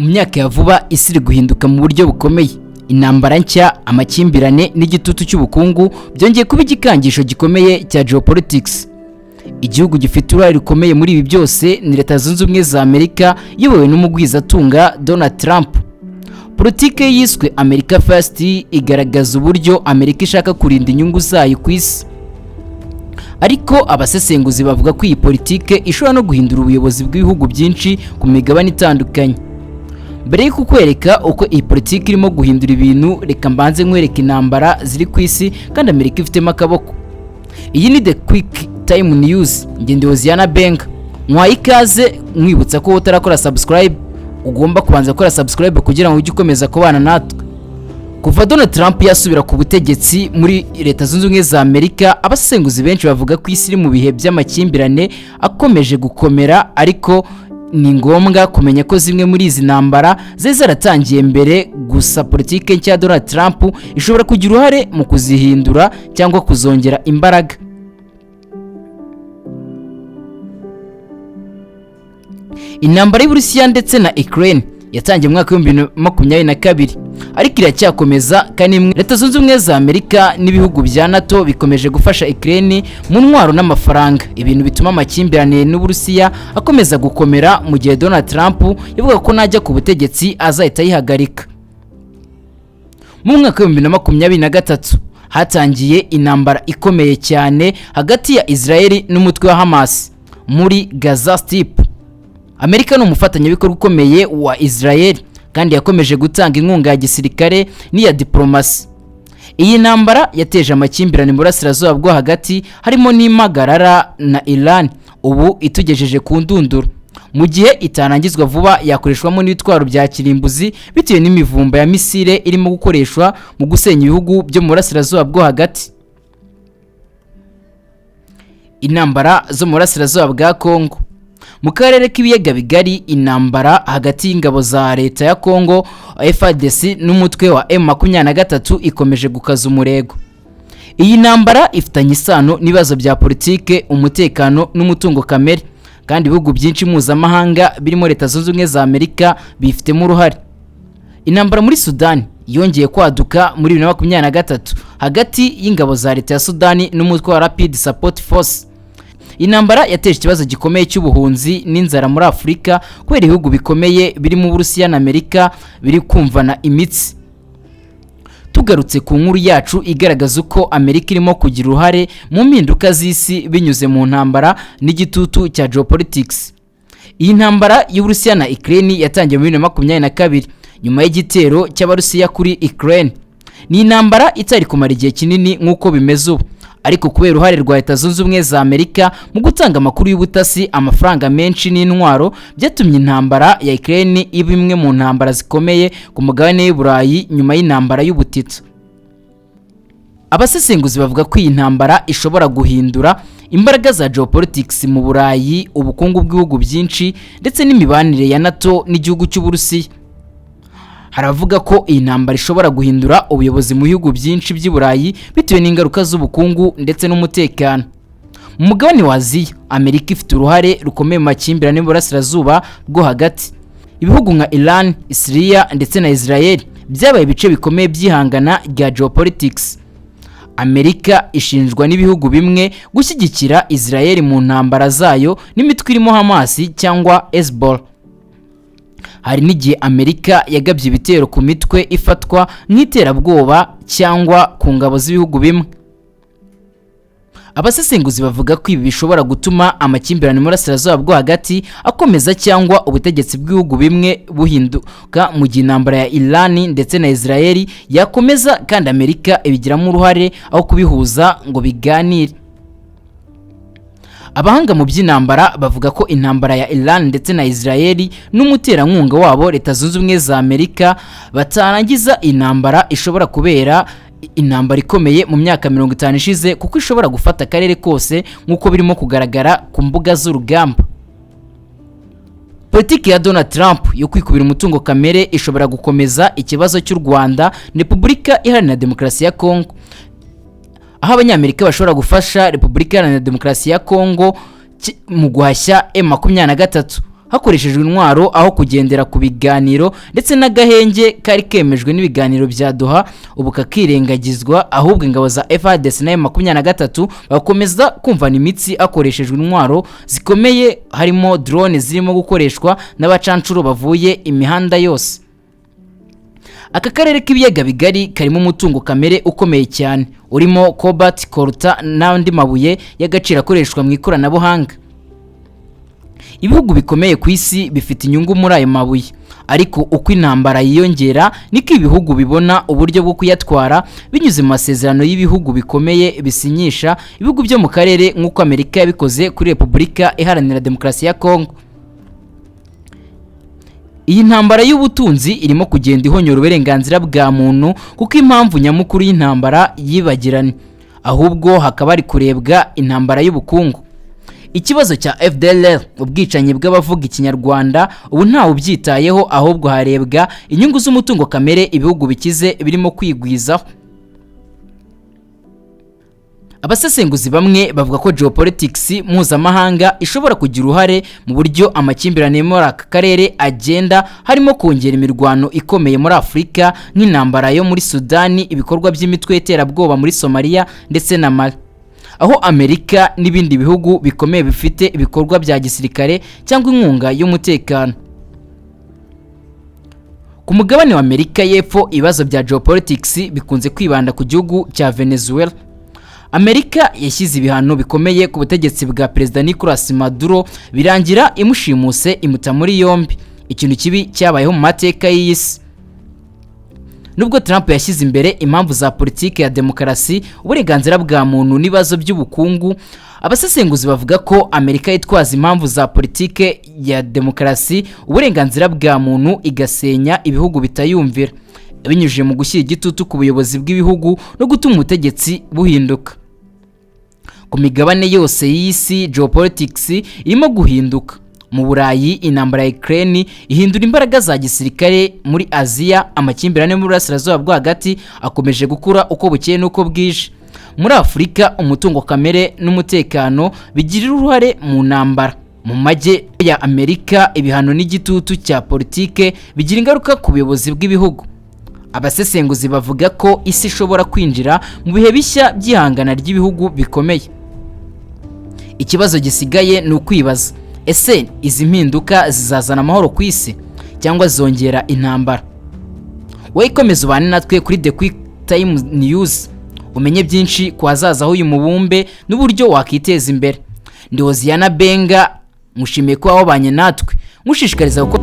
myaka ya vuba isi iri guhinduka mu buryo bukomeye. Intambara nshya, amakimbirane n'igitutu cy'ubukungu byongeye kuba igikangisho gikomeye cya geopolitics. Igihugu gifite uruhare rukomeye muri ibi byose ni Leta Zunze Ubumwe za Amerika iyobowe n'umugwizatunga Donald Trump. Politike yiswe America First igaragaza uburyo Amerika ishaka kurinda inyungu zayo ku isi. Ariko abasesenguzi bavuga ko iyi politike ishobora no guhindura ubuyobozi bw'ibihugu byinshi ku migabane itandukanye. Mbere yo kukwereka uko iyi politike irimo guhindura ibintu, reka mbanze nkwereka intambara ziri ku isi kandi Amerika ifitemo akaboko. Iyi ni The Quick Time News, ngende Hoziyana Benga. Mwaye ikaze mwibutsa ko utarakora subscribe, ugomba kubanza gukora subscribe kugira ngo ujye ukomeza kubana natwe. Kuva Donald Trump yasubira ku butegetsi muri Leta Zunze Ubumwe za Amerika, abasenguzi benshi bavuga ko isi iri mu bihe by'amakimbirane akomeje gukomera, ariko ni ngombwa kumenya ko zimwe muri izi ntambara zaratangiye mbere, gusa politike nshya ya Donald Trump ishobora kugira uruhare mu kuzihindura cyangwa kuzongera imbaraga. Intambara y'Uburusiya ndetse na Ukraine yatangiye mu mwaka wa 2022 ariko iracyakomeza, kandi Leta Zunze Ubumwe za Amerika n'ibihugu bya NATO bikomeje gufasha Ukraine mu ntwaro n'amafaranga, ibintu bituma amakimbirane n'Uburusiya akomeza gukomera, mu gihe Donald Trump yavuga ko najya ku butegetsi azahita yihagarika. Mu mwaka wa 2023 hatangiye intambara ikomeye cyane hagati ya Israel n'umutwe wa Hamas muri Gaza Strip. Amerika ni umufatanyabikorwa ukomeye wa Israel kandi yakomeje gutanga inkunga ya gisirikare n'iya diplomasi. Iyi ntambara yateje amakimbirane mu burasirazuba bwo hagati, harimo n'impagarara na Iran, ubu itugejeje ku ndunduro. Mu gihe itanangizwa vuba yakoreshwamo n'ibitwaro bya kirimbuzi bitewe n'imivumba ya misile irimo gukoreshwa mu gusenya ibihugu byo mu burasirazuba bwo hagati. Intambara zo mu burasirazuba bwa Kongo. Mu karere k'ibiyaga bigari, intambara hagati y'ingabo za leta ya Kongo FARDC n'umutwe wa M23 ikomeje gukaza umurego. Iyi ntambara ifitanye isano n'ibibazo bya politike, umutekano n'umutungo kamere, kandi ibihugu byinshi mpuzamahanga birimo Leta Zunze Ubumwe za Amerika bifitemo uruhare. Intambara muri Sudani yongeye kwaduka muri 2023 hagati y'ingabo za leta ya Sudani n'umutwe wa Rapid Support Force. Intambara yateje ikibazo gikomeye cy'ubuhunzi n'inzara muri Afurika, kubera ibihugu bikomeye birimo Uburusiya na Amerika biri kumvana imitsi. Tugarutse ku nkuru yacu igaragaza uko Amerika irimo kugira uruhare mu mpinduka z'isi binyuze mu ntambara n'igitutu cya geopolitics. Iyi ntambara y'Uburusiya na Ukraine yatangiye muri 2022 nyuma y'igitero cy'Abarusiya kuri Ukraine. Ni intambara itari kumara igihe kinini nk'uko bimeze ubu, ariko kubera uruhare rwa Leta Zunze Ubumwe za Amerika mu gutanga amakuru y'ubutasi, amafaranga menshi n'intwaro, byatumye intambara ya Ukraine iba imwe mu ntambara zikomeye ku mugabane w'Uburayi nyuma y'intambara y'ubutitsa. Abasesenguzi bavuga ko iyi ntambara ishobora guhindura imbaraga za geopolitics mu Burayi, ubukungu bw'ibihugu byinshi ndetse n'imibanire ya NATO n'igihugu cy'Uburusiya. Haravuga ko iyi ntambara ishobora guhindura ubuyobozi mu bihugu byinshi by'i Burayi bitewe n'ingaruka z'ubukungu ndetse n'umutekano. Mu mugabane wa Aziya, Amerika ifite uruhare rukomeye mu makimbirane mu burasirazuba bwo hagati. Ibihugu nka Iran, Syria ndetse na Israel byabaye ibice bikomeye by'ihangana rya geopolitics. Amerika ishinjwa n'ibihugu bimwe gushyigikira Israel mu ntambara zayo n'imitwe irimo Hamas cyangwa Hezbollah. Hari n'igihe Amerika yagabye ibitero ku mitwe ifatwa nk'iterabwoba cyangwa ku ngabo z'ibihugu bimwe. Abasesenguzi bavuga ko ibi bishobora gutuma amakimbirane mu burasirazuba bwo hagati akomeza cyangwa ubutegetsi bw'ibihugu bimwe buhinduka, mu gihe intambara ya Iran ndetse na Israel yakomeza kandi Amerika ibigiramo uruhare aho kubihuza ngo biganire. Abahanga mu by'intambara bavuga ko intambara ya Iran ndetse na Israel n'umuterankunga wabo Leta Zunze Ubumwe za Amerika batarangiza intambara ishobora kubera intambara ikomeye mu myaka 50 ishize, kuko ishobora gufata akarere kose nk'uko birimo kugaragara ku mbuga z'urugamba. Politiki ya Donald Trump yo kwikubira umutungo kamere ishobora gukomeza ikibazo cy'u Rwanda, Repubulika Iharanira Demokarasi ya Kongo, aho abanyamerika bashobora gufasha Repubulika Iharanira Demokarasi ya Kongo mu guhashya M23. hakoreshejwe intwaro aho kugendera ku biganiro ndetse n'agahenge kari kemejwe n'ibiganiro bya Doha ubu kakirengagizwa, ahubwo ingabo za FARDC na M23 bakomeza kumvana imitsi hakoreshejwe intwaro zikomeye harimo drone zirimo gukoreshwa n'abacancuro bavuye imihanda yose. Aka karere k'ibiyaga bigari karimo umutungo kamere ukomeye cyane urimo cobalt, coltan n'andi mabuye y'agaciro akoreshwa mu ikoranabuhanga. Ibihugu bikomeye ku isi bifite inyungu muri ayo mabuye, ariko uko intambara yiyongera niko ibihugu bibona uburyo bwo kuyatwara binyuze mu masezerano y'ibihugu bikomeye bisinyisha ibihugu byo mu karere nk'uko Amerika yabikoze kuri Repubulika Iharanira Demokarasi ya Kongo. Iyi ntambara y'ubutunzi irimo kugenda ihonyora uburenganzira bwa muntu kuko impamvu nyamukuru y'intambara yibagiranye, ahubwo hakaba ari kurebwa intambara y'ubukungu. Ikibazo cya FDLR, ubwicanyi bw'abavuga ikinyarwanda, ubu ntawe ubyitayeho, ahubwo harebwa inyungu z'umutungo kamere ibihugu bikize birimo kwigwizaho. Abasesenguzi bamwe bavuga ko geopolitics mpuzamahanga ishobora kugira uruhare mu buryo amakimbirane muri aka karere agenda, harimo kongera imirwano ikomeye muri Afurika nk'intambara yo muri Sudani, ibikorwa by'imitwe y'iterabwoba muri Somalia ndetse na Mali, aho Amerika n'ibindi bihugu bikomeye bifite ibikorwa bya gisirikare cyangwa inkunga y'umutekano. Ku mugabane wa Amerika y'Epfo, ibibazo bya geopolitics bikunze kwibanda ku gihugu cya Venezuela. Amerika yashyize ibihano bikomeye ku butegetsi bwa Perezida Nicolas Maduro birangira imushimuse imuta muri yombi, ikintu kibi cyabayeho mu mateka y'isi. Nubwo Trump yashyize imbere impamvu za politike ya demokarasi, uburenganzira bwa muntu n'ibibazo by'ubukungu, abasesenguzi bavuga ko Amerika yitwaza impamvu za politike ya demokarasi, uburenganzira bwa muntu igasenya ibihugu bitayumvira, binyujije mu gushyira igitutu ku buyobozi bw'ibihugu no gutuma ubutegetsi buhinduka. Ku migabane yose y'isi, geopolitics irimo guhinduka. Mu Burayi, intambara ya Ukraine ihindura imbaraga za gisirikare. Muri Aziya, amakimbirane mu burasirazuba bwo hagati akomeje gukura uko bukeye n'uko bwije. Muri Afurika, umutungo kamere n'umutekano bigira uruhare mu ntambara. Mu majye ya Amerika, ibihano n'igitutu cya politike bigira ingaruka ku buyobozi bw'ibihugu. Abasesenguzi bavuga ko isi ishobora kwinjira mu bihe bishya by'ihangana ry'ibihugu bikomeye. Ikibazo gisigaye ni ukwibaza, ese izi mpinduka zizazana amahoro ku isi cyangwa zongera intambara? Wowe komeza ubane natwe kuri The Quick Time News umenye byinshi ku hazaza h'uyu mubumbe n'uburyo wakiteza imbere. Ndi Hoziyana Benga, mushimiye ko wabanye natwe, mushishikariza gukora